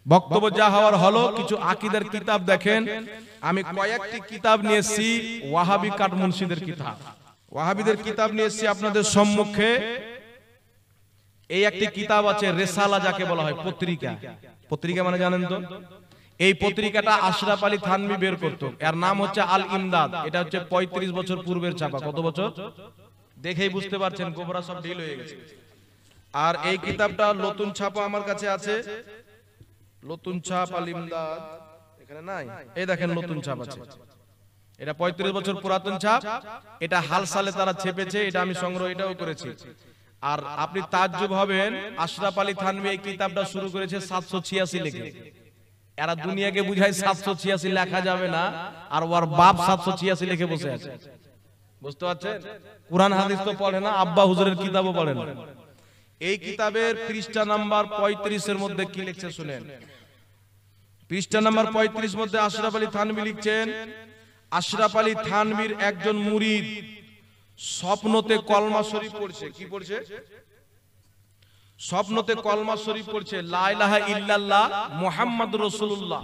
বক্তব্য যা হওয়ার হলো। কিছু আকীদার কিতাব দেখেন, আমি কয়েকটি কিতাব নিয়ে এসেছি, ওয়াহাবি কাঠমুন্সিদের কিতাব, ওয়াহাবিদের কিতাব নিয়ে এসেছি আপনাদের সম্মুখে। এই একটি কিতাব আছে রেসালা, যাকে বলা হয় পত্রিকা। পত্রিকা মানে জানেন তো? এই পত্রিকাটা আশরাফ আলী থানভী বের করতো, এর নাম হচ্ছে আল ইমদাদ। এটা হচ্ছে 35 বছর পূর্বের ছাপা। কত বছর? দেখেই বুঝতে পারছেন গোবরা সব ঢিল হয়ে গেছে। আর এই কিতাবটা নতুন ছাপা আমার কাছে আছে, নতুন ছাপ আল ইমদাদ এখানে নাই, এই দেখেন নতুন ছাপ আছে। এটা 35 বছর পুরাতন ছাপ, এটা হাল সালে তারা ছেপেছে, এটা আমি সংগ্রহ এটাও করেছি। আর আপনি তাজ্জুব হবেন, আশরাফ আলী থানভী এই কিতাবটা শুরু করেছে 786 লিখে। এরা দুনিয়াকে বুঝায় 786 লেখা যাবে না, আর ওর বাপ 786 লিখে বসে আছে। বুঝতে পারছেন? কুরআন হাদিস তো পড়ে না, আব্বা হুজুরের কিতাবও পড়ে না। এই কিতাবের পৃষ্ঠা নাম্বার 35 এর মধ্যে কি লিখছে শুনেন। পৃষ্ঠা নাম্বার 35 মধ্যে আশরাফ আলী থানভী লিখছেন, আশরাফ আলী থানভীর একজন মুরিদ স্বপ্নতে কলমা শরীফ পড়ছে। কি পড়ছে? স্বপ্নতে কলমা শরীফ পড়ছে, লা ইলাহা ইল্লাল্লাহ মুহাম্মাদুর রাসূলুল্লাহ।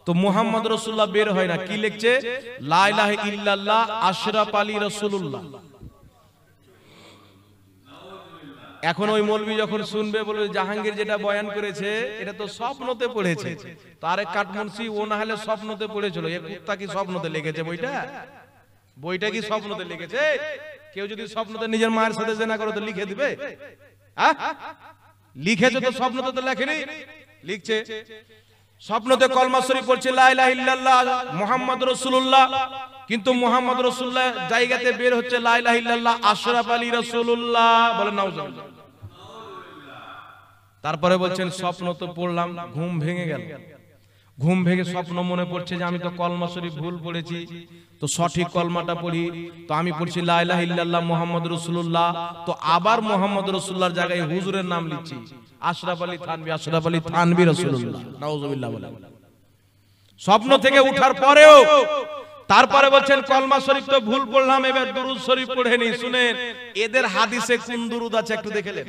তো মুহাম্মদ রাসূলুল্লাহ বের হয় না, কি লিখছে? লা ইলাহা ইল্লাল্লাহ আশরাফ আলী রাসূলুল্লাহ। এখন ওই মৌলবি যখন শুনবে বলবে জাহাঙ্গীর যেটা বয়ান করেছে এটা তো স্বপ্নতে পড়েছে। তার এক কাঠমুন্সি ও না হলে স্বপ্নতে পড়েছিল। এ কুত্তা কি স্বপ্নতে লিখেছে বইটা? বইটা কি স্বপ্নতে লিখেছে? কেউ যদি স্বপ্নতে নিজের মায়ের সাথে জেনা করে তো লিখে দিবে? লিখেছে তো, স্বপ্নতে তো লেখেনি, লিখছে। স্বপ্নতে কলমা শরীফ পড়ছে লা ইলাহা ইল্লাল্লাহ মুহাম্মাদুর রাসূলুল্লাহ, কিন্তু মুহাম্মদ রাসূলুল্লাহ জায়গাতে বের হচ্ছে লা ইলাহা ইল্লাল্লাহ আশরাফ আলী রাসূলুল্লাহ। বলেন নাউজুবিল্লাহ। তারপরে বলছেন স্বপ্ন তো পড়লাম, ঘুম ভেঙে গেল। ঘুম ভেঙে স্বপ্ন মনে পড়ছে যে আমি তো কলমা শরীফ ভুল পড়েছি, তো সঠিক কলমাটা পড়ি। তো আমি পড়ছি লা ইলাহা ইল্লাল্লাহ মুহাম্মাদুর রাসূলুল্লাহ, তো আবার মুহাম্মদ রাসূলুল্লাহর জায়গায় হুজুরের নাম লিখছি, আশরাফ আলী থানভী, আশরাফ আলী থানভী রাসূলুল্লাহ। নাউজুবিল্লাহ বলেন। স্বপ্ন থেকে উঠার পরেও তারপরে বলছেন কলমা শরীফ তো ভুল পড়লাম, এবার দুরূদ শরীফ পড়ে নি। শুনেন এদের হাদিসে কোন দুরূদ আছে একটু দেখে নেন।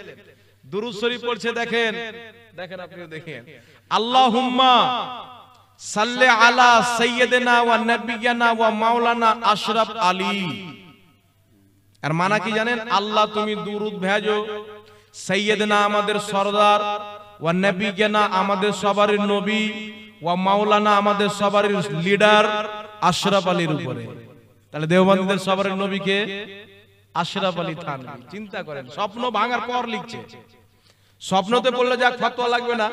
দুরূদ শরীফ পড়ছে, দেখেন দেখেন, আপনিও দেখেন। আল্লাহুম্মা সাল্লি আলা সাইয়্যিদিনা ওয়া নাবিয়্যিনা ওয়া মাওলানা আশরাফ আলী। এর মানে কি জানেন? আল্লাহ তুমি দুরূদ ভেজো সাইয়্যিদিনা আমাদের সরদার, ওয়া নাবিয়্যিনা আমাদের সবারই নবী, ওয়া মাওলানা আমাদের সবারই লিডার আশরাফ আলীর উপরে। তাহলে দেওবন্দীদের সবারই নবীকে আশরাফ আলী থানভী। চিন্তা করেন, স্বপ্ন ভাঙার পর লিখছে। স্বপ্নতে বললে যা ফতোয়া লাগবে না,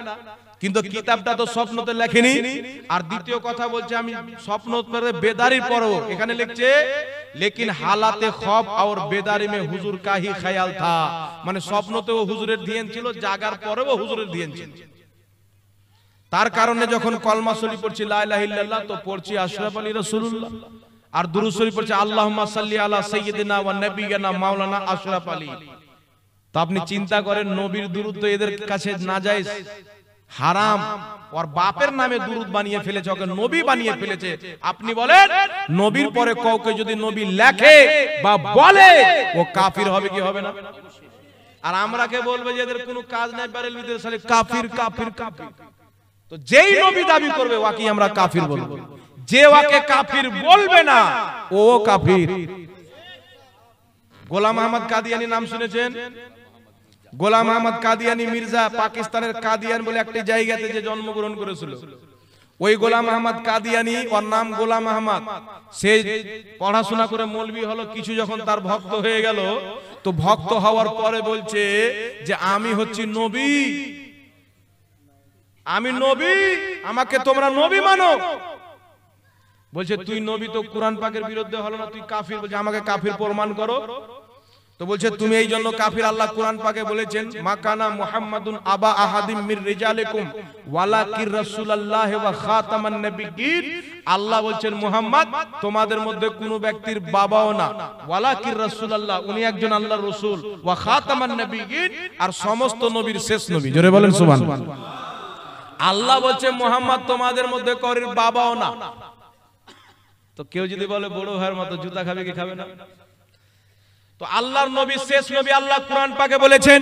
কিন্তু কিতাবটা তো স্বপ্নতে লেখেনি। আর দ্বিতীয় কথা বলছে আমি স্বপ্ন বেদারির পরও এখানে লিখছে লেকিন হালাতে খব আর বেদারি মে হুজুর কা হি খেয়াল থা, মানে স্বপ্নতেও হুজুরের ধ্যান ছিল, জাগার পরেও হুজুরের ধ্যান ছিল। তার কারণে যখন কলমা শরীফ পড়ছি লা ইলাহা ইল্লাল্লাহ, তো পড়ছি আশরাফ আলী রাসূলুল্লাহ। আর দুরূদ শরীফ পড়ছি আল্লাহুম্মা সাল্লি আলা সাইয়্যিদিনা ওয়া নাবিয়্যিনা মাওলানা আশরাফ আলী। তো আপনি চিন্তা করেন, নবীর দুরূদ তো এদের কাছে নাজায়েজ, হারাম। ওর বাপের নামে দুরূদ বানিয়ে ফেলেছে, ওকে নবী বানিয়ে ফেলেছে। আপনি বলেন নবীর পরে কাউকে যদি নবী লেখে বা বলে ও কাফির হবে কি হবে না? আর আমরা কে বলবে যে এদের কোনো কাজ নাই, বেরেলভিদের সালে কাফির কাফির কাফির। তো যেই নবী দাবি করবে ওকে আমরা কাফির বলবো, যে ওকে কাফির বলবে না ও কাফির। গোলাম আহমদ কাদিয়ানি নাম শুনেছেন? গোলাম আহমদ কাদিয়ানি মির্জা পাকিস্তানের কাদিয়ান বলে একটি জায়গাতে যে জন্মগ্রহণ করেছিল, ওই গোলাম আহমদ কাদিয়ানি, ওর নাম গোলাম আহমদ। সে পড়াশোনা করে মৌলবি হলো, কিছু যখন তার ভক্ত হয়ে গেল, তো ভক্ত হওয়ার পরে বলছে যে আমি হচ্ছি নবী, আমি নবী, আমাকে তোমরা নবী মানো। বলছে তুই নবী তো কোরআন পাকের বিরুদ্ধে হলো না, তুই কাফির। বলছে আমাকে কাফির প্রমাণ করো। তো বলছে তুমি এই জন্য কাফির, আল্লাহ কোরআন পাকে বলেছেন মাকানা মুহাম্মাদুন আবা আহাদিম মির রিজালিকুম ওয়ালাকির রাসূলুল্লাহ ওয়া খাতামান নবিয়্যিন। আল্লাহ বলছেন মুহাম্মদ তোমাদের মধ্যে কোনো ব্যক্তির বাবাও না, ওয়ালাকির রাসূলুল্লাহ উনি একজন আল্লাহর রাসূল, ওয়া খাতামান নবিয়্যিন আর সমস্ত নবীর শেষ নবী। জোরে বলেন সুবহানাল্লাহ। আল্লাহ বলছে মুহাম্মদ তোমাদের মধ্যে কারোর বাবাও না। তো কেউ যদি বলে বড় ভাইয়ের মতো জুতা খাবে কি খাবে না? তো তো আল্লাহর নবী শেষ নবী, আল্লাহ কুরআন পাকে বলেছেন,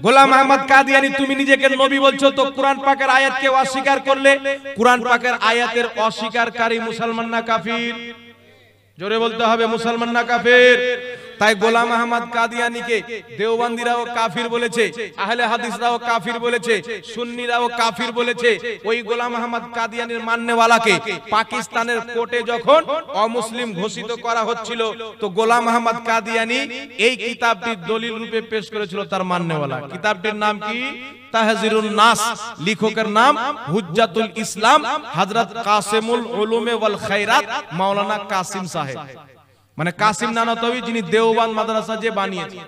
গোলাম আহমদ কাদিয়ানী তুমি নিজেকে নবী বলছো, তো কুরআন পাকের আয়াতকে অস্বীকার করলে কুরআন পাকের আয়াতের অস্বীকারী মুসলমান না কাফির? জোরে বলতে হবে, মুসলমান না কাফির? তাই গোলাম আহমদ কাদিয়ানীকে দেওবন্দিরাও কাফির বলেছে, আহলে হাদিসরাও কাফির বলেছে, সুন্নিরাও কাফির বলেছে। ওই গোলাম আহমদ কাদিয়ানীর মাননেওয়ালাকে পাকিস্তানের কোর্টে যখন অমুসলিম ঘোষিত করা হচ্ছিল, তো গোলাম আহমদ কাদিয়ানী এই কিতাবটির দলিল রূপে পেশ করেছিল তার মাননেওয়ালা। কিতাবটির নাম কি? তাহজিরুন নাস। লেখকের নাম হুজ্জাতুল ইসলাম হযরত কাসিমুল উলুমে ওয়াল খায়রাত মাওলানা কাসিম সাহেব, মানে কাসিম নানাতবি, যিনি দেওবন্দ মাদ্রাসা যে বানিয়েছে।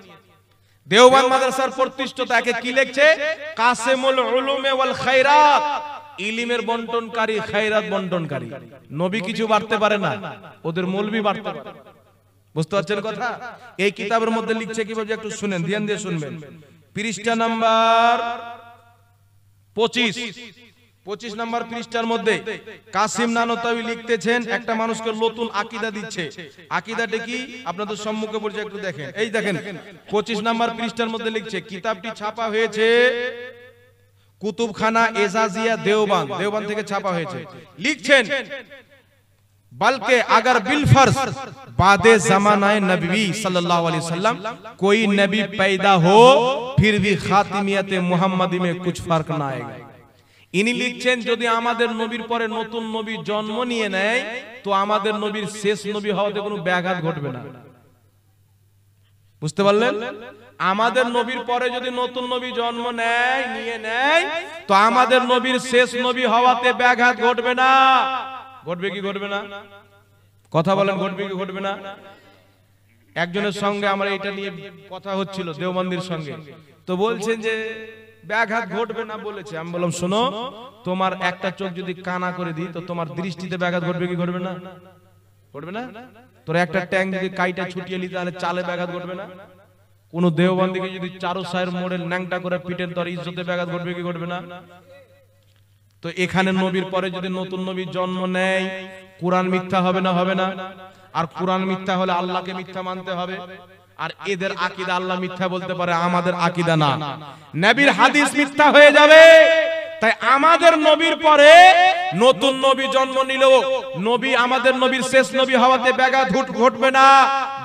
দেওবন্দ মাদ্রাসার প্রতিষ্ঠাতাকে কি লিখছে? কাসিমুল উলুমে ওয়াল খায়রাত, ইলমের বন্টনকারী, খায়রাত বন্টনকারী। নবী কিছু বাড়তে পারে না, ওদের মৌলবি বাড়তে পারে। বুঝতে পারছেন কথা? এই কিতাবের মধ্যে লিখছে কিভাবে একটু শুনেন, ধ্যান দিয়ে শুনবেন। পৃষ্ঠা নাম্বার 25 নম্বর পৃষ্ঠার মধ্যে কাসিম নানতাবি লিখতেছেন, একটা মানুষকে নতুন আকীদা দিচ্ছে। আকীদাটা কি আপনাদের সম্মুখে পড়ছে, একটু দেখেন। এই দেখেন 25 নম্বর পৃষ্ঠার মধ্যে লিখছে, কিতাবটি ছাপা হয়েছে কুতুবখানা এজাজিয়া দেওবন্দ, দেওবন্দ থেকে ছাপা হয়েছে। লিখছেন, बल्कि अगर बिलफर्ज बादे ज़मानाए नबी सल्लल्लाहु अलैहि वसल्लम कोई नबी पैदा हो फिर भी खातिमियत मुहम्मदी में कुछ फर्क ना आएगा। इनी लिखছেন, যদি আমাদের নবীর পরে নতুন নবী জন্ম নিয়ে নেয় তো আমাদের নবীর শেষ নবী হওয়াতে কোনো ব্যাঘাত ঘটবে না। বুঝতে পারলেন? আমাদের নবীর পরে যদি নতুন নবী জন্ম নিয়ে নেয় তো আমাদের নবীর শেষ নবী হওয়াতে ব্যাঘাত ঘটবে না। ঘটবে কি ঘটবে না? কথা বলেন, ঘটবে কি ঘটবে না? একজনের সঙ্গে আমরা এটা নিয়ে কথা হচ্ছিল দেওবন্দির সঙ্গে, তো বলছেন যে ব্যাঘাত ঘটবে না বলেছে। আমি বললাম, শোনো, তোমার একটা চোখ যদি কানা করে দিই তো তোমার দৃষ্টিতে ব্যাঘাত ঘটবে কি ঘটবে না? ঘটবে না? তোর একটা ট্যাঙ্ক যদি কাইটা ছুটিয়ে নি তাহলে চালে ব্যাঘাত ঘটবে না? কোন দেওবন্দিকে যদি চারো সাইর মোড়ে ন্যাংটা করে পিটেন তোর ইজ্জতে ব্যাঘাত ঘটবে কি ঘটবে না? তো এখানে নবীর পরে যদি নতুন নবী জন্ম নেয়, কুরআন মিথ্যা হবে না? হবে না? আর কুরআন মিথ্যা হলে আল্লাহকে মিথ্যা মানতে হবে। আর এদের আকীদা আল্লাহ মিথ্যা বলতে পারে, আমাদের আকীদা না। নবীর হাদিস মিথ্যা হয়ে যাবে। তাই আমাদের নবীর পরে নতুন নবী জন্ম নিলেও নবী আমাদের নবীর শেষ নবী হওয়াতে ব্যাঘাত ঘটবে না।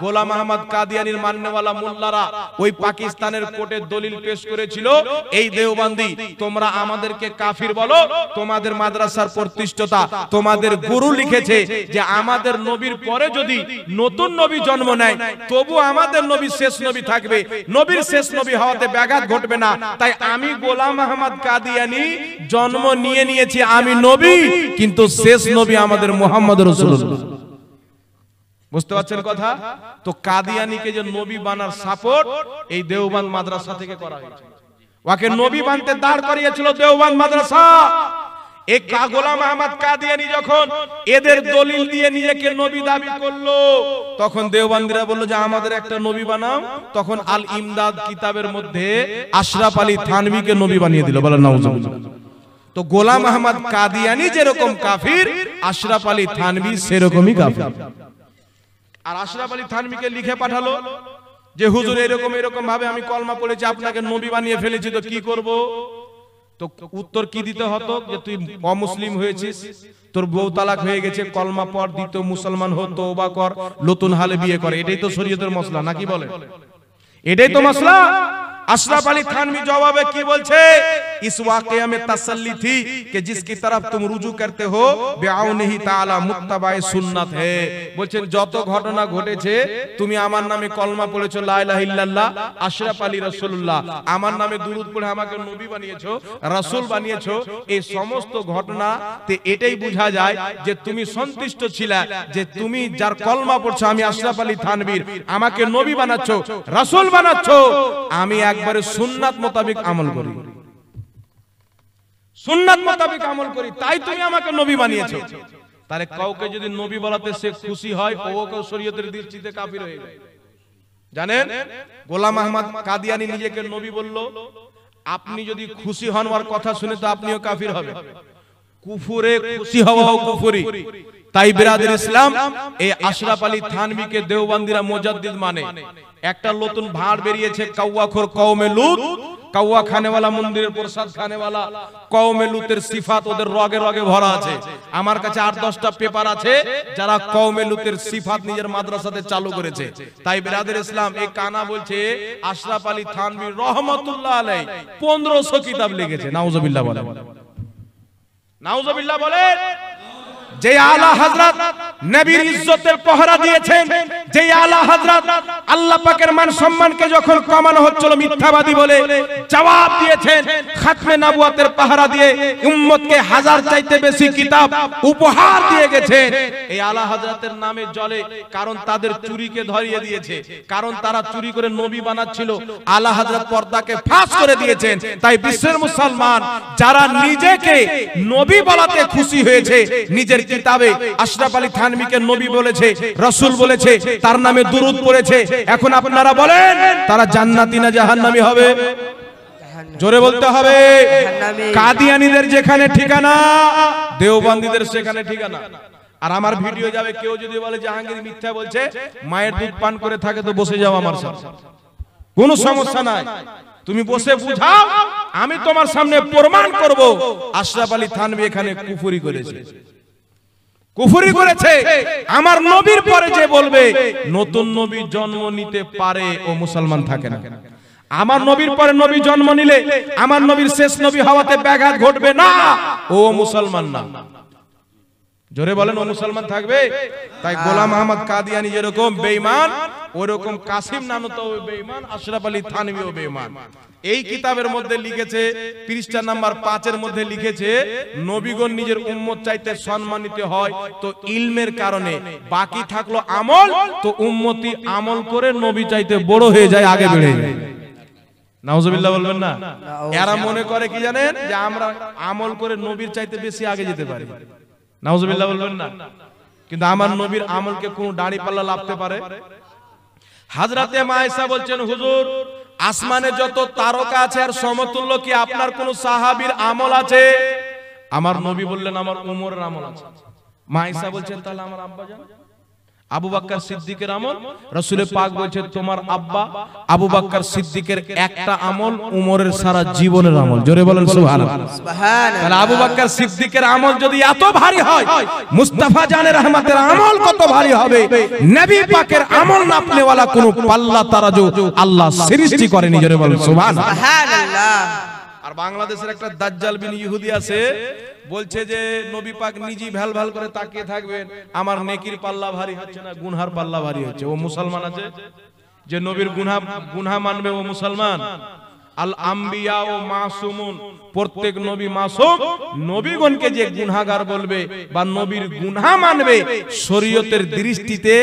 গোলাম আহমদ কাদিয়ানীর মাননেওয়ালা মোল্লারা ওই পাকিস্তানের কোর্টে দলিল পেশ করেছিল, এই দেওবন্দি তোমরা আমাদেরকে কাফির বলো, তোমাদের মাদ্রাসার প্রতিষ্ঠাতা তোমাদের গুরু লিখেছে যে আমাদের নবীর পরে যদি নতুন নবী জন্ম নেয় তবু আমাদের নবী শেষ নবী থাকবে, নবীর শেষ নবী হওয়াতে ব্যাঘাত ঘটবে না। তাই আমি গোলাম আহমদ কাদিয়ানী জন্ম নিয়েছি, আমি নবী, কিন্তু শেষ নবী আমাদের মুহাম্মদ রাসূলুল্লাহ। বুঝতে পারছেন কথা? তো কাদিয়ানীকে যে নবী বানার সাপোর্ট এই দেওবন্দ মাদ্রাসা থেকে করা হয়েছে। ওকে নবী বানতে দাঁড় করিয়েছিল দেওবন্দ মাদ্রাসা। এক গোলাম আহমদ কাদিয়ানী যখন এদের দলিল দিয়ে নিজেকে নবী দাবি করলো, তখন দেওবন্দিরা বলল যে আমাদের একটা নবী বানাও। তখন আল ইমদাদ কিতাবের মধ্যে আশরাফ আলী থানভীকে নবী বানিয়ে দিল। বলেন নাউজুবিল্লাহ। তো গোলাম আহমদ কাদিয়ানী যেরকম কাফির, আশরাফ আলী থানভী সেরকমই কাফির। আর আশরাফ আলী থানভীকে লিখে পাঠালো যে হুজুর এরকম এরকম ভাবে আমি কলমা পড়েছি, আপনাকে নবী বানিয়ে ফেলেছি, তো কি করব? তো উত্তর কি দিতে হতো? যে তুই অমুসলিম হয়েছিস, তোর বউ তালাক হয়ে গেছে, কলমা পড়, দ্বিতীয় মুসলমান হো, তওবা কর, নতুন হালে বিয়ে কর। এটাই তো শরীয়তের মসলা, নাকি বলে? এটাই তো মসলা। अशरफ अली थानवी जवाबे की बोलছে इस वाकया में तसल्ली थी कि जिसकी तरफ तुम रुजू करते हो बिआउनिही ताआला मुत्तबाए सुन्नत है। বলছেন যত ঘটনা ঘটেছে তুমি আমার নামে কলমা পড়েছো লা ইলাহা ইল্লাল্লাহ আশরাফ আলী রাসূলুল্লাহ, আমার নামে দুরূদ পড়ে আমাকে নবী বানিয়েছো, রাসূল বানিয়েছো, এই সমস্ত ঘটনাতে এটাই বোঝা যায় যে তুমি সন্তুষ্ট ছিলে যে তুমি যার কলমা পড়ছো আমি আশরাফ আলী থানভীর, আমাকে নবী বানাচ্ছো, রাসূল বানাচ্ছো, আমি একবারে সুন্নাত মোতাবেক আমল করি, সুন্নাত মোতাবেক আমল করি, তাই তুমি আমাকে নবী বানিয়েছো। তাহলে কাউকে যদি নবী বলাতে সে খুশি হয়, ওকে শরীয়তের দৃষ্টিতে কাফির হয়ে যায়। জানেন গোলাম আহমদ কাদিয়ানী নিজেকে নবী বলল, আপনি যদি খুশি হন ওর কথা শুনে তো আপনিও কাফির হবেন। কুফুরে খুশি হওয়াও কুফরি, তাই বিরাদর ইসলাম, এই আশরাফ আলী থানভীকে দেওবন্দিরা মুজাদ্দিদ মানে। একটা নতুন ভাড় বেরিয়েছে, কাওয়াখোর কওমে লুত, কাওয়া খানেওয়ালা, মন্দিরের প্রসাদ খানেওয়ালা কওমে লুতের সিফাত ওদের রগে রগে ভরা আছে। আমার কাছে 8-10টা পেপার আছে যারা কওমে লুতের সিফাত নিজের মাদ্রাসাতে চালু করেছে। তাই বিরাদর ইসলাম, এই কানা বলছে আশরাফ আলী থানভী রহমাতুল্লাহ আলাইহি 1500 কিতাব লিখেছে। নাউজুবিল্লাহ বলে, নাউজুবিল্লাহ বলে। যে আলা হযরত নবীর ইজ্জতের পহরা দিয়েছেন, যে আলা হযরত আল্লাহ পাকের মান সম্মানকে যখন কমানো হচ্ছিল মিথ্যাবাদী বলে জবাব দিয়েছেন, খাতমে নবুয়তের পাহারা দিয়ে উম্মতকে 1000 চাইতে বেশি কিতাব উপহার দিয়ে গেছেন। এই আলা হযরতের নামে জ্বলে, কারণ তাদের চুরিকে ধরিয়ে দিয়েছে, কারণ তারা চুরি করে নবী বানাচ্ছিল। আলা হযরত পর্দাকে ফাঁস করে দিয়েছেন। তাই বিশ্বের মুসলমান যারা নিজেকে নবী বলাতে খুশি হয়েছে, নিজের কিতাবে আশরাফ আলী থানভীকে নবী বলেছে, রাসূল বলেছে, তার নামে দুরূদ পড়েছে, এখন আপনারা বলেন তারা জান্নাতি না জাহান্নামী হবে? জোরে বলতে হবে। কাদিয়ানীদের যেখানে ঠিকানা, দেওবন্দীদের সেখানে ঠিকানা। আর আমার ভিডিও যাবে, কেউ যদি বলে জাহাঙ্গীর মিথ্যা বলছে, মায়ের দুধ পান করে থাকে তো বসে যাও আমার সাথে, কোনো সমস্যা নাই। তুমি বসে বুঝাও, আমি তোমার সামনে প্রমাণ করব আশরাফ আলী থানভী এখানে কুফরি করেছে, কুফরি করেছে। আমার নবীর পরে যে বলবে নতুন নবী জন্ম নিতে পারে, ও মুসলমান থাকে না। আমার নবীর পরে নবী জন্ম নিলে আমার নবীর শেষ নবী হওয়াতে ব্যাঘাত ঘটবে না, ও মুসলমান না। জোরে বলেন, ও মুসলমান থাকবে। তাই গোলাম আহমদ কাদিয়ানী যেরকম বেঈমান, ওরকম কাসিম নানুতো বেঈমান, আশরাফ আলী থানভীও বেঈমান। এই কিতাবের মধ্যে লিখেছে, পৃষ্ঠা নাম্বার 5 মধ্যে লিখেছে, নবীগণ নিজের উম্মত চাইতে সম্মানিত হয় তো ইলমের কারণে, বাকি থাকলো আমল, তো উম্মতি আমল করে নবী চাইতে বড় হয়ে যায়, আগে বেড়ে যায়। নাউজুবিল্লাহ বলবেন না? এরা মনে করে কি জানেন, যে আমরা আমল করে নবীর চাইতে বেশি আগে যেতে পারি। নাউজুবিল্লাহ বলবেন না? কিন্তু আমার নবীর আমলকে কোন দাড়ি পাল্লা লাভতে পারে? হযরতে মা আয়েশা বলছেন, হুজুর আসমানে যত তারকা আছে আর সমতুল্য কি আপনার কোন সাহাবীর আমল আছে? আমার নবী বললেন, আমার উমরের আমল আছে। মা আয়েশা বলছেন, তাহলে আমার আব্বা জান আবু বকর সিদ্দিকের আমল? রাসূল পাক বলছেন, তোমার আব্বা আবু বকর সিদ্দিকের একটা আমল উমরের সারা জীবনের আমল। জোরে বলেন সুবহানাল্লাহ। সুবহানাল্লাহ। তাহলে আবু বকর সিদ্দিকের আমল যদি এত ভারী হয়, মুস্তাফা জানের রহমতের আমল কত ভারী হবে? নবী পাকের আমল নাপনে वाला কোন পাল্লা তারাজু আল্লাহ সৃষ্টি করেনি। জোরে বলেন সুবহানাল্লাহ। সুবহানাল্লাহ। আর বাংলাদেশের একটা দাজ্জাল বিন ইহুদি আছে, বলছে যে নবী পাক নিজে ভ্যাল ভ্যাল করে তাকিয়ে থাকবেন, আমার নেকির পাল্লা ভারী হচ্ছে না, গুনহার পাল্লা ভারী হচ্ছে। ও মুসলমান আছে যে নবীর গুনহা মানবে, ও মুসলমান। আল আম্বিয়া ও মাসুমুন, প্রত্যেক নবী মাসুম। নবীগণকে যে গুনাহগার বলবে বা নবীর গুনাহ মানবে, শরীয়তের দৃষ্টিতে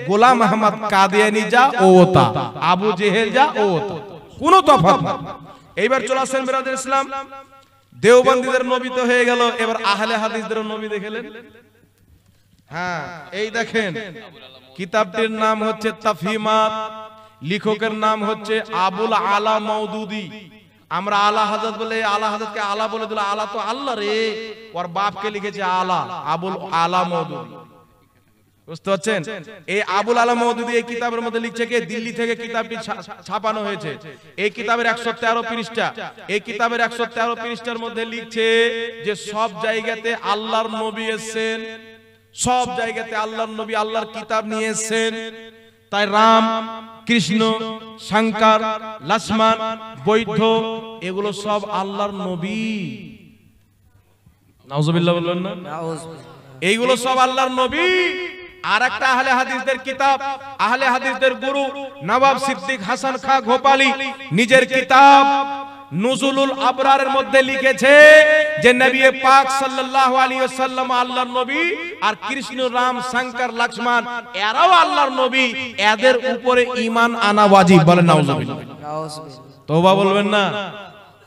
গোলাম আহমদ কাদিয়ানী যা ও তা, আবু জেহেল যা ও তা, কোনো তফাৎ না। এইবার চলে আসেন বিরাদর ইসলাম, দেওবন্দীদের নবী তো হয়ে গেল, এবার আহলে হাদিসদের নবী দেখলেন। হ্যাঁ, এই দেখেন, কিতাবটির নাম হচ্ছে তাফহিমাত, লেখকের নাম হচ্ছে আবুল আলা মওদুদি। আমরা আলা হযরত বলে, আলা হযরতকে আলা বলে দিল, আলা তো আল্লাহ রে, ওর বাপকে লিখেছে আলা, আবুল আলা মওদুদি। বুঝতে পারছেন? এই আবুল আলা মওদুদি এই কিতাবের মধ্যে লিখছে কে? দিল্লি থেকে কিতাবটি ছাপানো হয়েছে। এই কিতাবের 113 পৃষ্ঠা। এই কিতাবের 113 পৃষ্ঠার মধ্যে লিখছে যে সব জায়গাতে আল্লাহর নবী এসেছেন, সব জায়গাতে আল্লাহর নবী আল্লাহর কিতাব নিয়ে এসেছেন। তাই রাম, কৃষ্ণ, শঙ্কর, লক্ষ্মণ, বৈদ্ধ, এগুলো সব আল্লাহর নবী। নাউজুবিল্লাহ বলবেন না? এইগুলো সব আল্লাহর নবী। আর একটা আহলে হাদিসদের কিতাব, আহলে হাদিসদের গুরু নবাব সিদ্দিক হাসান খাঁ গোপালী নিজের কিতাব নুজুলুল আবরারের মধ্যে লিখেছে যে নবী পাক সাল্লাল্লাহু আলাইহি ওয়াসাল্লাম আল্লাহর নবী, আর কৃষ্ণ, রাম, শঙ্কর, লক্ষ্মণ এরাও আল্লাহর নবী, এদের উপরে ঈমান আনা ওয়াজিব। বলেন নাউজুবিল্লাহ। তওবা বলবেন না?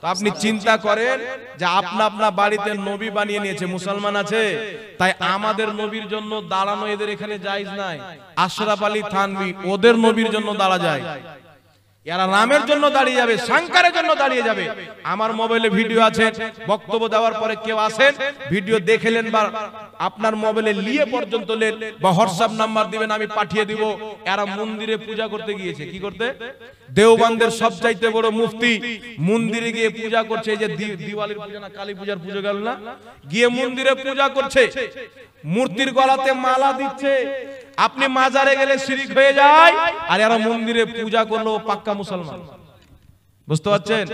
তো আপনি চিন্তা করেন যে আপনা আপনা বাড়িতে নবী বানিয়ে নিয়েছে, মুসলমান আছে, তাই আমাদের নবীর জন্য দাঁড়ানো এদের এখানে জায়েজ নাই। আশরাফ আলী থানভী ওদের নবীর জন্য দাঁড়া যায়, এরা রামের জন্য দাঁড়িয়ে যাবে, শঙ্করের জন্য দাঁড়িয়ে যাবে। আমার মোবাইলে ভিডিও আছে, বক্তব্য দেওয়ার পরে কেউ আসেন ভিডিও দেখলেন বা আপনার মোবাইলে নিয়ে পর্যন্ত নেন বা হোয়াটসঅ্যাপ নাম্বার দিবেন, আমি পাঠিয়ে দিব। এরা মন্দিরে পূজা করতে গিয়েছে। কি করতে? দেওবন্দের সবচাইতে বড় মুফতি মন্দিরে গিয়ে পূজা করছে। এই যে দিওয়ালির পূজা না কালী পূজার পূজা গেল না, গিয়ে মন্দিরে পূজা করছে, মূর্তির গলাতে মালা দিচ্ছে। আপনি মাজারে গেলে শিরিক হয়ে যায়, আর এরা মন্দিরে পূজা করলো পাক্কা মুসলমান। বুঝতে পারছেন?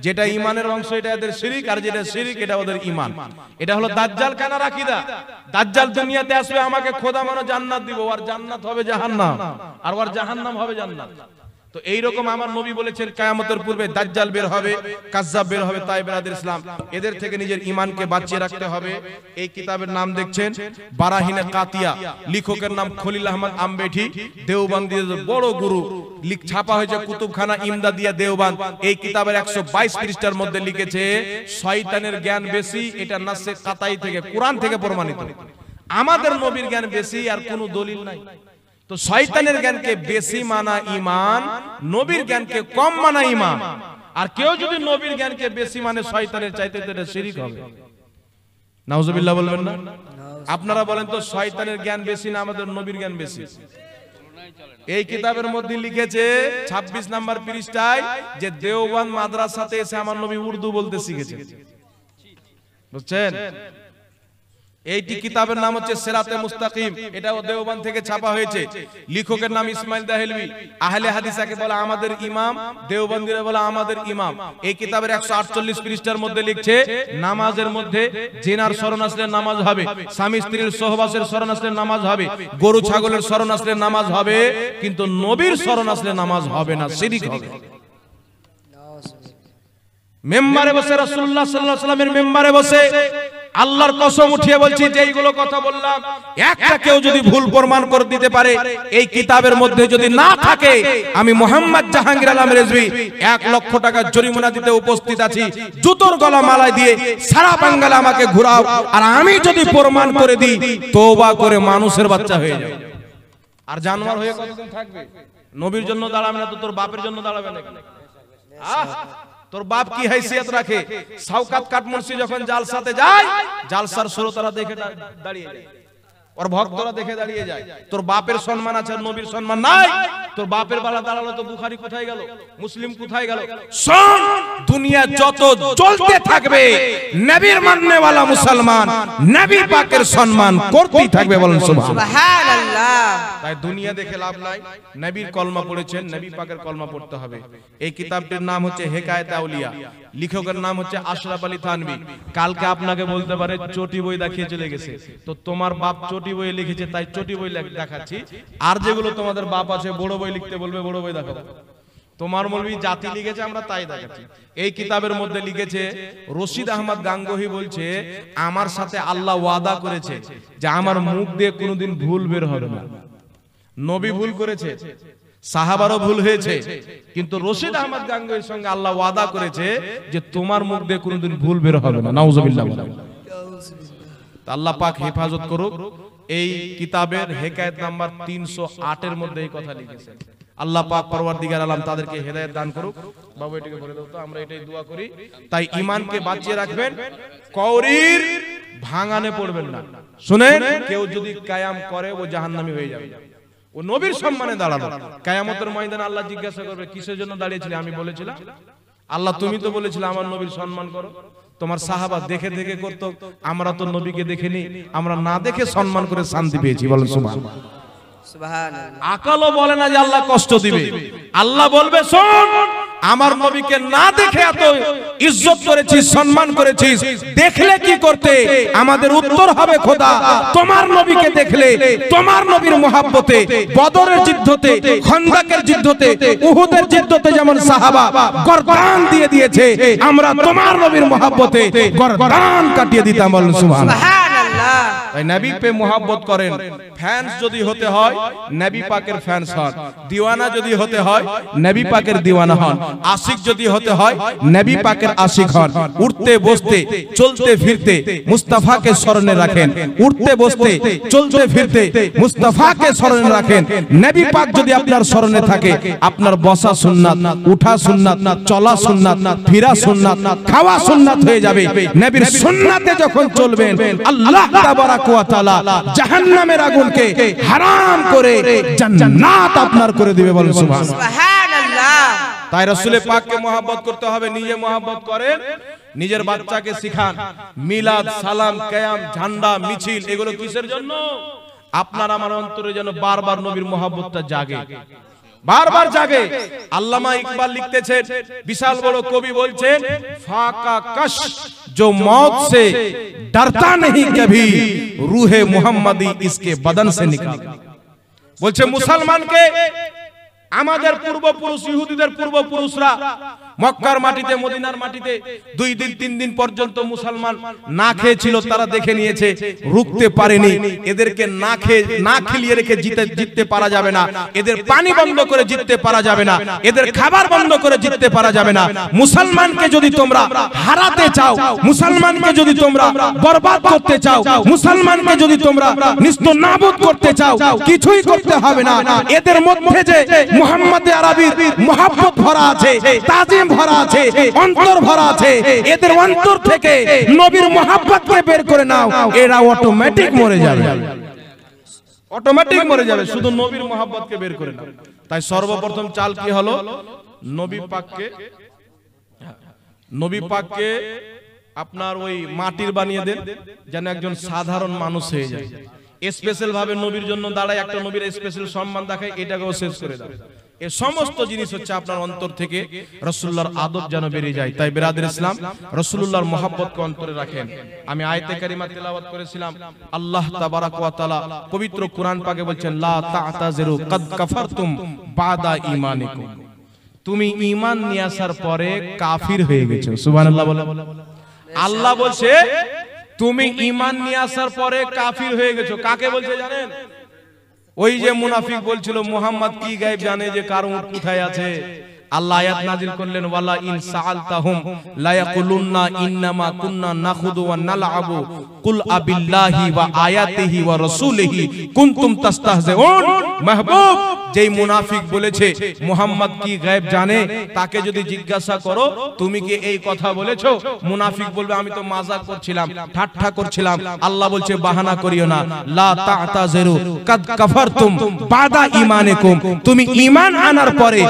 যেটা ইমানের অংশ এটা এদের শিরিক, আর যেটা শিরিক এটা ওদের ইমান। এটা হলো দাজ্জাল কানার আকীদা। দাজ্জাল দুনিয়াতে আসবে, আমাকে খোদা মানো জান্নাত দিব, আর জান্নাত হবে জাহান্নাম, আর ওর জাহান্নাম হবে জান্নাত। তো এইরকম আমার নবী বলেছেন কিয়ামতের পূর্বে দাজ্জাল বের হবে, কাজ্জাব বের হবে। তাই বেরাদের ইসলাম, এদের থেকে নিজের ইমানকে বাঁচিয়ে রাখতে হবে। এই কিতাবের নাম দেখছেন বারাহিনে কাতিয়া, লেখকের নাম খলিল আহমদ আম্বেঠি, দেওবন্দের বড় গুরু। ছাপা হয়েছে কুতুবখানা ইমদাদিয়া দেওবন্দ। এই কিতাবের 122 পৃষ্ঠার মধ্যে লিখেছে শয়তানের জ্ঞান বেশি, এটা নাসে কাতাই থেকে, কোরআন থেকে প্রমাণিত। আমাদের নবীর জ্ঞান বেশি, আর কোনো দলিল নাই। তো শয়তানের জ্ঞানকে বেশি মানা ঈমান, নবীর জ্ঞানকে কম মানা ঈমান। আর কেউ যদি নবীর জ্ঞানকে বেশি মানে শয়তানের চাইতে, এটা শিরক হবে। নাউজুবিল্লাহ বলবেন না? আপনারা বলেন তো, শয়তানের জ্ঞান বেশি না আমাদের নবীর জ্ঞান বেশি? এই কিতাবের মধ্যে লিখেছে 26 নম্বর পৃষ্ঠায় যে দেওবন্দ মাদ্রাসাতে এসে আমার নবী উর্দু বলতে শিখেছে। বুঝছেন? এইটি কিতাবের নাম হচ্ছে সিরাতে মুস্তাকিম, এটাও দেওবন্দ থেকে ছাপা হয়েছে। লেখকের নাম ইসমাইল দেহলভী। আহলে হাদিসকে বলে আমাদের ইমাম, দেওবন্দিরা বলে আমাদের ইমাম। এই কিতাবের 148 পৃষ্ঠার মধ্যে লিখছে নামাজের মধ্যে জিনার শরণ আসলে নামাজ হবে, স্বামী স্ত্রীর সহবাসের শরণ আসলে নামাজ হবে, গরু ছাগলের শরণ আসলে নামাজ হবে, কিন্তু নবীর শরণ আসলে নামাজ হবে না, শিরক হবে। মেম্বারে বসে রাসূলুল্লাহ সাল্লাল্লাহু আলাইহি ওয়াসাল্লামের মেম্বারে বসে আল্লাহর কসম উঠিয়ে বলছি যে এইগুলো কথা বললাম, একটা কেউ যদি ভুল প্রমাণ করে দিতে পারে এই কিতাবের মধ্যে যদি না থাকে, আমি মোহাম্মদ জাহাঙ্গীর আলম রেজভী 1 লক্ষ টাকা জরিমানা দিতে উপস্থিত আছি। জুতোর গলা মালায় দিয়ে সারা বাংলা আমাকে ঘুরাও, আর আমি যদি প্রমাণ করে দিই তওবা করে মানুষের বাচ্চা হয়ে যাবে, আর জানোয়ার হয়ে কতদিন থাকবে? নবীর জন্য দাঁড়াবে না তো তোর বাপের জন্য দাঁড়াবে নাকি? তোর বাপ কি হাইসিয়ত রাখে? শওকত কাটমুনসি যখন জালসাতে যায়, জালসার শ্রোতারা দেখে দাঁড়িয়ে যায়, ওর ভক্তরা দেখে দাঁড়িয়ে যায়। তোর বাপের সম্মান আছে, নবীর সম্মান নাই। তোর বাপের বেলা দাঁড়ালো তো বুখারী কোথায় গেল, মুসলিম কোথায় গেল? শোন, দুনিয়া যত চলতে থাকবে নবীর মাননেওয়ালা মুসলমান নবী পাকের সম্মান করতেই থাকবে। বলেন সুবহানাল্লাহ। তাই দুনিয়া দেখে লাভ নাই। নবীর কলমা পড়েছেন, নবী পাকের কলমা পড়তে হবে। এই কিতাবটির নাম হচ্ছে হেকায়েত আউলিয়া, লেখকের নাম হচ্ছে আশরাফ আলী থানভী। কালকে আপনাকে বলতে পারে চটি বই দেখিয়ে চলে গেছে, তো তোমার বাপ চটি বই লিখেছে তাই চটি বই দেখাচ্ছি। আর যেগুলো তোমাদের বাপ আছে বড় বই লিখতে বলবে, বড় বই দেখাবো। তোমার মৌলবি জাতি লিখেছে, আমরা তাই দেখাচ্ছি। এই কিতাবের মধ্যে লিখেছে রশিদ আহমদ গাঙ্গোহী বলছে আমার সাথে আল্লাহ ওয়াদা করেছে যে আমার মুখ দিয়ে কোনোদিন ভুল বের হবে না। নবী ভুল করেছে, সাহাবারও ভুল হয়েছে, কিন্তু রশিদ আহমদ গাঙ্গোহীর সঙ্গে আল্লাহ ওয়াদা করেছে যে তোমার মুখ দিয়ে কোনোদিন ভুল বের হবে না। নাউজুবিল্লাহ। আল্লাহ পাক হেফাজত করুক। এই কিতাবের হেকায়েত নাম্বার 308 এর মধ্যে এই কথা লিখেছেন। আল্লাহ পাক পরওয়ারদিগার আলম তাদেরকে হেদায়েত দান করুক। বাবু এটাকে বলে দাও তো, আমরা এটাই দোয়া করি। তাই ঈমানকে বাঁচিয়ে রাখবেন, কওরির ভাঙানে পড়বেন না। শুনেন, কেউ যদি কায়াম করে ও জাহান্নামী হয়ে যাবে। ও নবীর সম্মানে দাঁড়ালো, কিয়ামতের ময়দানে আল্লাহ জিজ্ঞাসা করবে কিসের জন্য দাঁড়িয়েছিলে? আমি বলেছিলাম আল্লাহ তুমি তো বলেছিলে আমার নবীর সম্মান করো। তোমার সাহাবা দেখে দেখে করত, আমরা তো নবীকে দেখিনি, আমরা না দেখে সম্মান করে শান্তি পেয়েছি। বলেন সুবহানাল্লাহ। আকালও বলে না যে আল্লাহ কষ্ট দিবে। আল্লাহ বলবে শোন, আমার নবীকে না দেখে এত ইজ্জত করেছিস, সম্মান করেছিস, দেখলে কি করতে? আমাদের উত্তর হবে খোদা তোমার নবীকে দেখলে তোমার নবীর মহব্বতে বদরের যুদ্ধতে, খন্দকের যুদ্ধতে, উহুদের যুদ্ধতে যেমন সাহাবা গর্দান দিয়ে দিয়েছে, আমরা তোমার নবীর মহব্বতে গর্দান কাটিয়ে দিতাম। বলেন সুবহানাল্লাহ। তাই নবী পে মহব্বত করেন। ফ্যান্স যদি হতে হয় নবী পাকের ফ্যান্স হন, দিওয়ানা যদি হতে হয় নবী পাকের দিওয়ানা হন, আশিক যদি হতে হয় নবী পাকের আশিক হন। উঠতে বসতে চলতে ফিরতে মুস্তাফাকে স্মরণে রাখেন, উঠতে বসতে চলতে ফিরতে মুস্তাফাকে স্মরণে রাখেন। নবী পাক যদি আপনার স্মরণে থাকে, আপনার বসা সুন্নাত, উঠা সুন্নাত, চলা সুন্নাত, ফিরা সুন্নাত, খাওয়া সুন্নাত হয়ে যাবে। নবীর সুন্নাতে যখন চলবেন আল্লাহ তাবারাক তাবারাক ওয়া তাআলা জাহান্নামের আগুনকে হারাম করে জান্নাত আপনার করে দিবে। বলেন সুবহানাল্লাহ। তাই রাসূল পাককে মহব্বত করতে হবে, নিজে মহব্বত করেন, নিজের বাচ্চাকে শিখান। মিলাদ, সালাম, কিয়াম, ঝান্ডা, মিছিল এগুলো কিসের জন্য? আপনার আমার অন্তরে যেন বারবার নবীর মহব্বতটা জাগে, বারবার জাগে। আল্লামা ইকবাল লিখতেছেন, বিশাল বড় কবি বলছেন, ফাকা কশ जो मौत से डरता नहीं कभी रूहे मुहम्मदी इसके बदन से निकाल। বলছে মুসলমানকে আমাদের পূর্বপুরুষ ইহুদিদের পূর্বপুরুষরা মক্কার মাটিতে, মদিনার মাটিতে 2 দিন 3 দিন পর্যন্ত মুসলমান না খেয়েছিল, তারা দেখে নিয়েছে, রুখতে পারেনি। এদেরকে না খেলিয়ে রেখে জিততে পারা যাবে না, এদের পানি বন্ধ করে জিততে পারা যাবে না, এদের খাবার বন্ধ করে জিততে পারা যাবে না। মুসলমানকে যদি তোমরা হারাতে চাও, মুসলমানকে যদি তোমরা বরবাদ করতে চাও, মুসলমানকে যদি তোমরা নিস্তনাবুদ করতে চাও, কিছুই করতে হবে না। এদের মধ্যে যে মুহাম্মদ আরবির মহব্বত ভরা আছে, তাজিম ভরা আছে, অন্তর ভরা আছে, এদের অন্তর থেকে নবীর মহব্বতকে বের করে নাও, এরা অটোমেটিক মরে যাবে, অটোমেটিক মরে যাবে। শুধু নবীর মহব্বতকে বের করে নাও। তাই সর্বপ্রথম চাল কি হলো? নবী পাককে আপনার ওই মাটির বানিয়ে দেন, যেন একজন সাধারণ মানুষ হয়ে যায়। স্পেশাল ভাবে নবীর জন্য দাঁড়ায়, একটা নবীর স্পেশাল সম্মান দেখায়, এটাকেও শেষ করে দাও। এই সমস্ত জিনিস হচ্ছে আপনার অন্তর থেকে রাসূলুল্লাহর আদব যেন বেরিয়ে যায়। তাই বিরাদর ইসলাম, রাসূলুল্লাহর মহব্বতকে অন্তরে রাখেন। আমি আয়াতে কারিমা তেলাওয়াত করেছিলাম, আল্লাহ তাবারাক ওয়া তাআলা পবিত্র কোরআন পাকে বলছেন, লা তা'তাযিরু কাদ কাফারতুম বাদা ঈমানিকুম। তুমি ঈমান নিয়ে আসার পরে কাফির হয়ে গেছো। সুবহানাল্লাহ বলে। আল্লাহ বলছে তুমি ঈমান নিয়ে আসার পরে কাফির হয়ে গেছো। কাকে বলছে জানেন? ওই যে মুনাফিক বলছিল মুহাম্মদ কি গায়েব জানে যে কার উট কোথায় আছে। আল্লাহ আয়াত নাযিল করলেন, ওয়ালা ইন সাআলতাহুম লা ইয়াকুলুন্না ইন্নামা কুননা নাখুদু ওয়া নালআবু কুল আবিল্লাহি ওয়া আয়াতিহি ওয়া রাসূলিহি কুনতুম তাস্তাহজিউন। মাহবুব, যেই মুনাফিক বলেছে মুহাম্মদ কি গায়েব জানে, তাকে যদি জিজ্ঞাসা করো তুমি কি এই কথা বলেছো, মুনাফিক বলবে আমি তো মজাক করছিলাম, ঠাট্টা করছিলাম। আল্লাহ বলছে বাহানা করিও না, লা তা'তাযিরু কাদ কাফারতুম বাদা ঈমানিকুম। তুমি ঈমান আনার পরে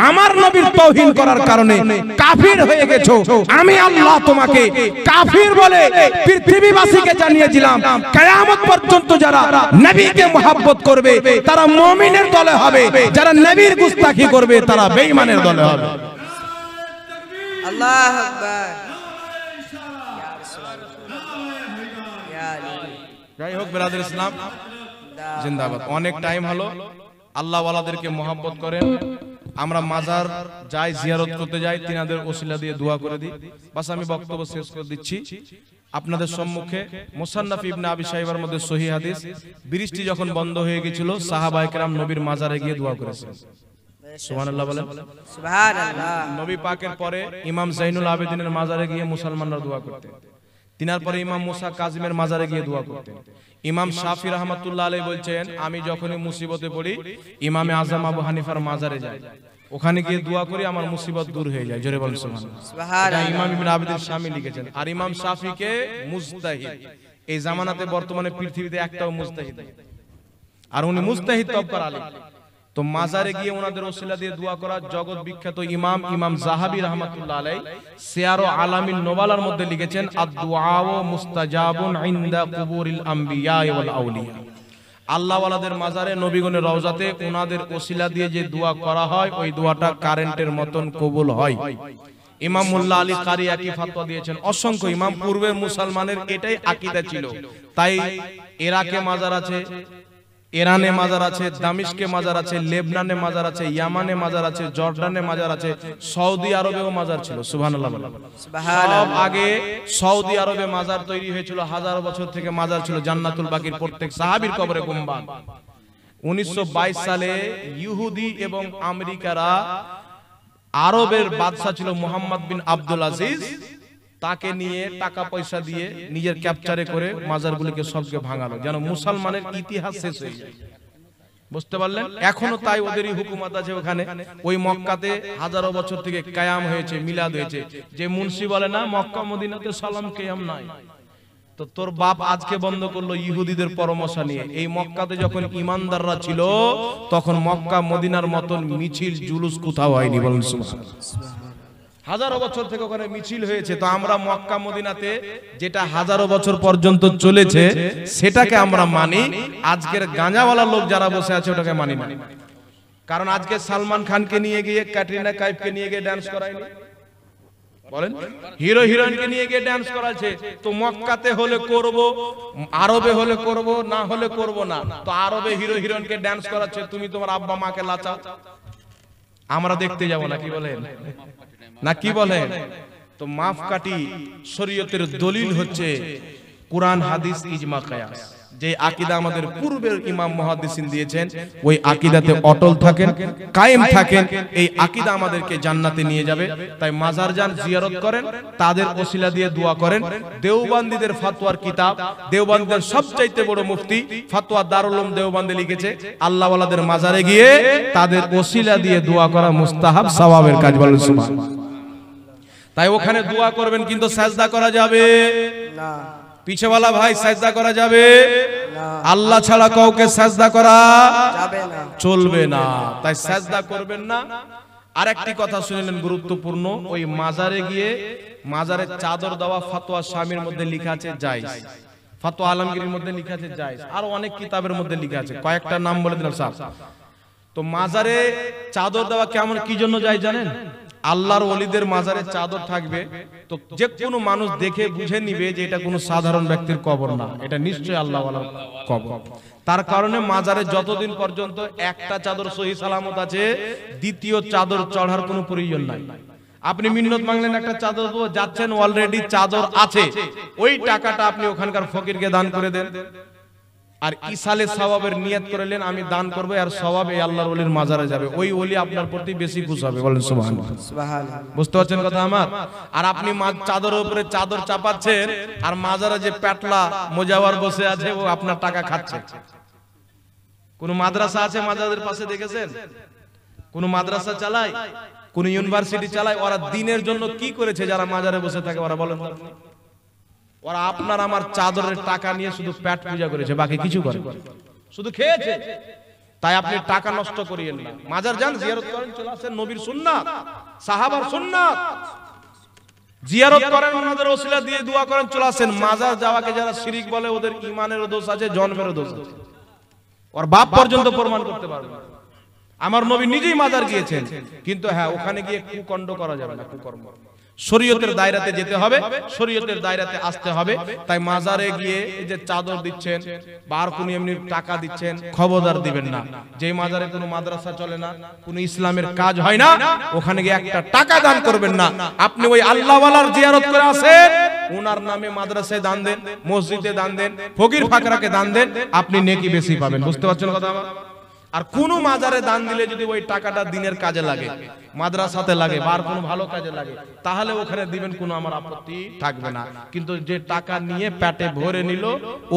আমার নবীর তাওহীদ করার কারণে কাফির হয়ে গেছো। আমি আল্লাহ তোমাকে কাফির বলে পৃথিবীবাসীকে জানিয়ে দিলাম, কিয়ামত পর্যন্ত যারা নবীকে মহব্বত করবে তারা মুমিনের দলে হবে, যারা নবীর গুস্তাখি করবে তারা বেঈমানের দলে হবে। আল্লাহু আকবার। যাই হোক বিরাদর ইসলাম, জিন্দাবাদ। অনেক টাইম হলো, আল্লাহ ওয়ালাদেরকে মহব্বত করেন। আমরা মাজার যাই, জিয়ারত করতে যাই, তিনাদের ওসিলা দিয়ে দোয়া করে দিই। বাস আমি বক্তব্য শেষ করে দিচ্ছি আপনাদের সম্মুখে। মুসান্নাফ ইবনে আবি শাইবার মধ্যে সহিহ হাদিস, বৃষ্টি যখন বন্ধ হয়ে গিয়েছিল সাহাবায়ে কেরাম নবীর মাজারে গিয়ে দোয়া করেছেন। সুবহানাল্লাহ বলেন। সুবহানাল্লাহ। নবী পাকের পরে ইমাম যাইনুল আবেদিনের মাজারে গিয়ে মুসলমানরা দোয়া করতেন। তিনার পরে ইমাম মুসা কাজিমের মাজারে গিয়ে দোয়া করতেন। ইমাম শাফি রাহমাতুল্লাহ আলাইহি বলছেন, আমি যখনই মুসিবতে পড়ি ইমামে আজম আবু হানিফার মাজারে যাই, ওখানে গিয়ে দোয়া করি, আমার মুসিবত দূর হয়ে যায়। জোরে বলুন সুবহানাল্লাহ। ইমাম ইবনে আবিদিন শামী লিখেছেন। আর ইমাম শাফিকে মুজতাহিদ, এই জামানাতে বর্তমানে পৃথিবীতে একটাও মুজতাহিদ নেই, আর উনি মুজতাহিদ তবকার আলিম। তো মাজারে গিয়ে ওনাদের ওসিলা দিয়ে দোয়া করা জগৎ বিখ্যাত ইমাম যাহাবী রাহমাতুল্লাহ আলাইহি সিয়ার ও আলামিন নোবালার মধ্যে লিখেছেন, আদ-দুআউ মুস্তাজাবুন ইনদা কুবুরিল আমবিয়া ওয়াল আউলিয়া। আল্লাহ ওয়ালাদের মাজারে, নবীগণের রওজাতে ওনাদের ওসিলা দিয়ে যে দোয়া করা হয়, ওই দোয়াটা কারেন্টের মতন কবুল হয়। ইমাম মোল্লা আলী কারি একই ফতোয়া দিয়েছেন। অসংখ্য ইমাম, পূর্বের মুসলমানের এটাই আকীদা ছিল। তাই ইরাকে মাজার আছে, ইরানে মাজার আছে, দামিশকে মাজার আছে, লেবনানে মাজার আছে, ইয়ামানে মাজার আছে, জর্ডানে মাজার আছে, সৌদি আরবেও মাজার ছিল। সুবহানাল্লাহ বলেন। সব আগে সৌদি আরবে মাজার তৈরি হয়েছিল, হাজার বছর থেকে মাজার ছিল। জান্নাতুল বাকির প্রত্যেক সাহাবীর কবরে গুম্বাদ। 1922 সালে ইহুদি এবং আমেরিকারা, আরবের বাদশা ছিল মুহাম্মদ বিন আব্দুল আজিজ, তাকে নিয়ে টাকা পয়সা দিয়ে নিজের ক্যাপচারে করে মাজারগুলিকে সবকে ভাঙালো, যেন মুসলমানের ইতিহাস শেষ হয়ে যায়। বুঝতে পারলেন? এখনো তাই ওদেরই হুকুমত আছে ওখানে। ওই মক্কাতে হাজারো বছর থেকে কায়াম হয়েছে, মিলাদ হয়েছে। যে মুন্সি বলে না মক্কা মদিনাতে সালাম কিয়াম নাই, তো তোর বাপ আজকে বন্ধ করলো ইহুদিদের পরামর্শ নিয়ে। এই মক্কাতে যখন ইমানদাররা ছিল তখন মক্কা মদিনার মতন মিছিল জুলুস কোথাও হয়নি, বলুন সুবহানাল্লাহ। হাজারো বছর থেকে ওখানে মিছিল হয়েছে, তো আমরা মক্কা মদিনাতে যেটা হাজারো বছর পর্যন্ত চলেছে সেটাকে আমরা মানি। আজকের গাঁজাওয়ালা লোক যারা বসে আছে ওটাকে মানি না। কারণ আজকে সালমান খানকে নিয়ে গিয়ে, ক্যাটরিনা কাইফকে নিয়ে গিয়ে ডান্স করায়নি, বলেন? হিরো হিরোইনকে নিয়ে গিয়ে ডান্স করাচ্ছে। তো মক্কাতে হলে করব, আরবে হলে করব, না হলে করব না। তো আরবে হিরো হিরোইনকে ডান্স করাচ্ছে, তুমি তোমার আব্বা মাকে লাচাও, আমরা দেখতে যাব না, কি বলেন? না কি বলেন? তো মাফ কাটি শরীয়তের দলিল হচ্ছে কুরআন, হাদিস, ইজমা, কিয়াস। যে আকীদা আমাদের পূর্বের ইমাম মুহাদ্দিসিন দিয়েছেন, ওই আকীদাতে অটল থাকেন, কায়েম থাকেন, এই আকীদা আমাদেরকে জান্নাতে নিয়ে যাবে। তাই মাজার যান, জিয়ারত করেন, তাদের ওসিলা দিয়ে দোয়া করেন। দেওবন্দীদের ফতোয়ার কিতাব, দেওবন্দীদের সবচাইতে বড় মুফতি ফতোয়া দারুল উলুম দেওবন্দে লিখেছে, আল্লাহ ওয়ালাদের মাজারে গিয়ে তাদের ওসিলা দিয়ে দোয়া করা মুস্তাহাব, সওয়াবের কাজ, বলেন সুবহানাল্লাহ। তাই ওখানে দোয়া করবেন, কিন্তু সাজদা করা যাবে না। পিছেওয়ালা ভাই, সাজদা করা যাবে না। আল্লাহ ছাড়া কাউকে সাজদা করা যাবে না, চলবে না। তাই সাজদা করবেন না। আরেকটি কথা শুনলেন গুরুত্বপূর্ণ, ওই মাজারে গিয়ে মাজারে চাদর দেওয়া ফতোয়া স্বামীর মধ্যে লেখা আছে জায়েজ, ফতোয়া আলমগীরের মধ্যে লেখা আছে জায়েজ, আর অনেক কিতাবের মধ্যে লেখা আছে, কয়েকটা নাম বলে দিলাম স্যার। তো মাজারে চাদর দেওয়া কেমন, কি জন্য যায় জানেন? আল্লাহর ওলিদের মাজারে চাদর থাকবে, তো যে কোনো মানুষ দেখে বুঝে নিবে যে এটা কোনো সাধারণ ব্যক্তির কবর না, এটা নিশ্চয়ই আল্লাহ ওয়ালার কবর। তার কারণে মাজারে যতদিন পর্যন্ত একটা চাদর সহি সালামত আছে, দ্বিতীয় চাদর চড়ার কোনো প্রয়োজন নাই। আপনি মিন্নত মাংলেন একটা চাদর দেবো, যাচ্ছেন অলরেডি চাদর আছে, ওই টাকাটা আপনি ওখানকার ফকিরকে দান করে দেন। আর ইসালে সওয়াবের নিয়ত করলেন, আমি দান করব, আর সওয়াব এই আল্লাহর ওলির মাজারে যাবে, ওই ওলি আপনার প্রতি বেশি খুশি হবে, বলেন সুবহানাল্লাহ। সুবহানাল্লাহ। বুঝতে পারছেন কথা আমার? আর আপনি চাদরের উপরে চাদর চাপাচ্ছেন, আর মাজারে যে পেটলা মোজাওয়ার বসে আছে ও আপনার টাকা খাচ্ছে। কোন মাদ্রাসা আছে মাজারের পাশে, দেখেছেন? কোন মাদ্রাসা চালায়, কোন ইউনিভার্সিটি চালায়, ওরা দিনের জন্য কি করেছে যারা মাজারে বসে থাকে, ওরা বলেন তো? ওরা আপনার আমার চাদরের টাকা নিয়ে শুধু পেট পূজা করেছে, বাকি কিছু করে, শুধু খেয়েছে। তাই আপনি টাকা নষ্ট করিয়েন না। মাজার যান, জিয়ারত করেন, চলে আসেন, নবীর সুন্নাত, সাহাবার সুন্নাত, জিয়ারত করেন, ওনাদের ওসিলা দিয়ে দোয়া করেন, চলে আসেন। মাজার যাওয়াকে যারা শিরিক বলে, ওদের ঈমানেরও দোষ আছে, জন্মেরও দোষ আছে, ওর বাপ পর্যন্ত প্রমাণ করতে পারবে। আমার নবী নিজেই মাজার গিয়েছেন, কিন্তু হ্যাঁ, ওখানে গিয়ে কুকণ্ড করা যাবে না, কুকর্ম। শরীয়তের দায়রাতে যেতে হবে, শরীয়তের দায়রাতে আসতে হবে। তাই মাজারে গিয়ে এই যে চাদর দিচ্ছেন বা আর কোন এমনি টাকা দিচ্ছেন, খবরদার দিবেন না। যে মাজারে কোনো মাদ্রাসা চলে না, কোনো ইসলামের কাজ হয় না, ওখানে গিয়ে একটা টাকা দান করবেন না। আপনি ওই আল্লাহ ওয়ালার জিয়ারত করে আসেন, ওনার নামে মাদ্রাসায় দান দেন, মসজিদে দান দেন, ফকির ফাকরাকে দান দেন, আপনি নেকি বেশি পাবেন। বুঝতে পারছেন কথা আমার? আর কোন মাজারে দান দিলে যদি ওই টাকাটা দিনের কাজে লাগে, মাদ্রাসাতে লাগে, বা আর কোনো ভালো কাজে লাগে, তাহলে ওখানে দিবেন, কোনো আমার আপত্তি থাকবে না। কিন্তু যে টাকা নিয়ে পেটে ভরে নিল,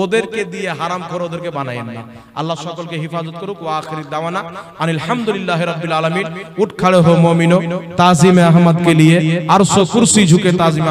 ওদেরকে দিয়ে হারামখোর, ওদেরকে বানায়েন না। আল্লাহ সকলকে হিফাজত করুক। ওয়া আখির দাওয়ানা আনিল হামদুলিল্লাহি রাব্বিল আলামিন। উঠ खड़े हो मोमिनो, ताज़ीम अहमद के लिए अर्श कुर्सी झुके, ताज़ीम